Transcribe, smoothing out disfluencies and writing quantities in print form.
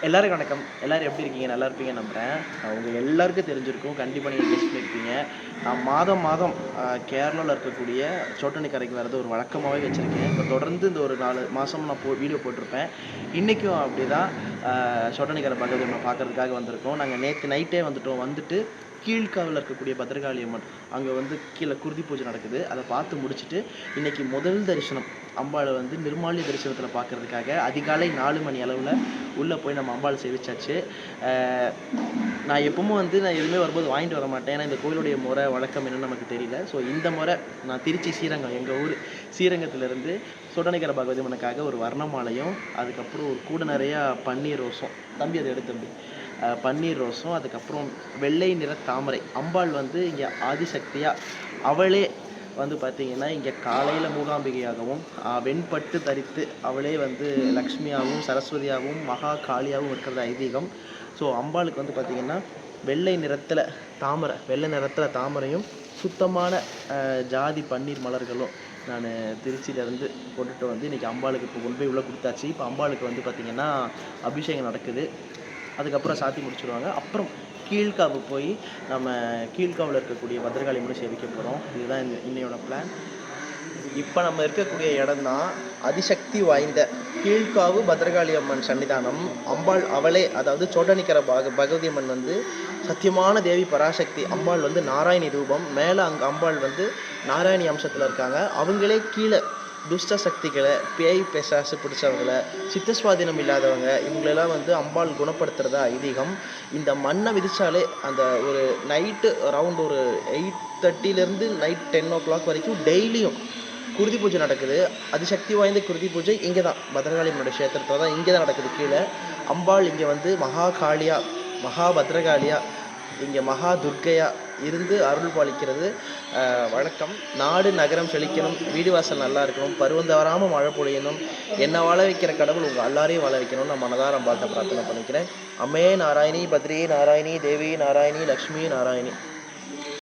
எல்லாருக்கும் வணக்கம். எல்லாரும் எப்படி இருக்கீங்க? நல்லா இருப்பீங்கன்னு நம்புறேன். உங்க எல்லாருக்கும் தெரிஞ்சிருக்கும். கண்டிப்பா நீங்க கெஸ் பண்ணியிருப்பீங்க. நான் மாதம் மாதம் கேரளால இருக்கக்கூடிய சோட்டனிக்கரைக்கு வர்றது ஒரு வழக்கமாவே வச்சிருக்கேன். இப்ப தொடர்ந்து இந்த ஒரு 4 மாசம் நான் வீடியோ போட்டிருப்பேன். இன்னைக்கும் அப்படிதான் சோட்டனிக்கரை பகவதியம்மன பார்க்கறதுக்காக வந்திருக்கோம். நாங்க நேத்து நைட்டே வந்துட்டோம். வந்துட்டு கீழ்காவில இருக்கக்கூடிய பத்ரகாளி அம்மன் அங்க வந்து கீழ குருதி பூஜை நடக்குது. அத பார்த்து முடிச்சுட்டு, இன்னைக்கு முதல் தரிசனம் அம்பாள வந்து நிர்மால்ய தரிசனத்துல பார்க்கறதுக்காக அதிகாலை 4 மணி அளவுல உள்ள போய் நம்ம அம்பாள சேவிச்சாச்சு. அ நான் எப்பவும் வந்து நான் எதுவுமே வரும்போது வாங்கிட்டு வர மாட்டேன். ஏன்னா இந்த கோயிலுடைய முறை, வழக்கம் என்னன்னு நமக்கு தெரியல. ஸோ இந்த முறை நான் திருச்சி ஸ்ரீரங்கம் எங்க ஊர் ஸ்ரீரங்கத்திலிருந்து சோட்டனிக்கரை பகவதி அம்மனுக்காக ஒரு வர்ண மாலையும், அதுக்கப்புறம் ஒரு கூட நிறையா பன்னீர் ரோஸும். தம்பி அத எடு தம்பி. பன்னீர் ரோஸும், அதுக்கப்புறம் வெள்ளை நிற தாமரை. அம்பாள் வந்து இங்க ஆதிசக்தியா அவளே வந்து பார்த்தீங்கன்னா, இங்க காலையில மூகாம்பிகையாகவும், வெண்பட்டு தரித்து அவளே வந்து லக்ஷ்மியாகவும், சரஸ்வதியாகவும், மகா காளியாகவும் இருக்கிறது ஐதீகம். ஸோ அம்பாளுக்கு வந்து பார்த்தீங்கன்னா, வெள்ளை நிறத்துல வெள்ளை நிறத்துல தாமரையும், சுத்தமான ஜாதி பன்னீர் மலர்களும் நான் திருச்சியிலேருந்து கொண்டுட்டு வந்து இன்றைக்கி அம்பாளுக்கு இப்போ கொண்டு போய் உள்ளே கொடுத்தாச்சு. இப்போ அம்பாளுக்கு வந்து பார்த்திங்கன்னா அபிஷேகம் நடக்குது. அதுக்கப்புறம் சாத்தி முடிச்சுடுவாங்க. அப்புறம் கீழ்காவு போய் நம்ம கீழ்காவில் இருக்கக்கூடிய பத்ரகாளி அம்மனை சேவிக்க போகிறோம். இதுதான் இன்னையோட பிளான். இப்போ நம்ம இருக்கக்கூடிய இடம் தான் அதிசக்தி வாய்ந்த கீழ்காவு பத்ரகாளி அம்மன் சன்னிதானம். அம்பாள் அவளே, அதாவது சோட்டனிக்கரை பகவதி அம்மன் வந்து சத்தியமான தேவி பராசக்தி. அம்பாள் வந்து நாராயணி ரூபம். மேலே அங்கே அம்பாள் வந்து நாராயணி அம்சத்தில் இருக்காங்க. அவங்களே கீழே துஷ்ட சக்திகளை, பேய் பிசாசு பிடிச்சவங்களை, சித்தஸ்வாதீனம் இல்லாதவங்க, இவங்களெல்லாம் வந்து அம்பாள் குணப்படுத்துறதா ஐதீகம். இந்த மண்ணை விதிச்சாலே அந்த ஒரு நைட்டு அரவுண்ட் ஒரு 8:30 நைட் 10 வரைக்கும் டெய்லியும் குருதி பூஜை நடக்குது. அதிசக்தி வாய்ந்த குருதி பூஜை இங்கே தான் பத்ரகாளி அம்மனோட க்ஷேத்திரத்தில் தான் இங்கே தான் நடக்குது. கீழே அம்பாள் இங்கே வந்து மகா காளியா, மகா பத்ரகாளியா, இங்கே மகா துர்க்கையா இருந்து அருள் பாலிக்கிறது வழக்கம். நாடு நகரம் செழிக்கணும், வீடு வாசல் நல்லா இருக்கணும், பருவம் தவறாமல் மழை பொழியணும், என்னை வாழ வைக்கிற கடவுள் உங்கள் எல்லாரையும் வாழ வைக்கணும்னு நான் மனதார அம்பாள்கிட்ட பிரார்த்தனை பண்ணிக்கிறேன். அம்மே நாராயணி, பத்ரி நாராயணி, தேவி நாராயணி, லக்ஷ்மி நாராயணி.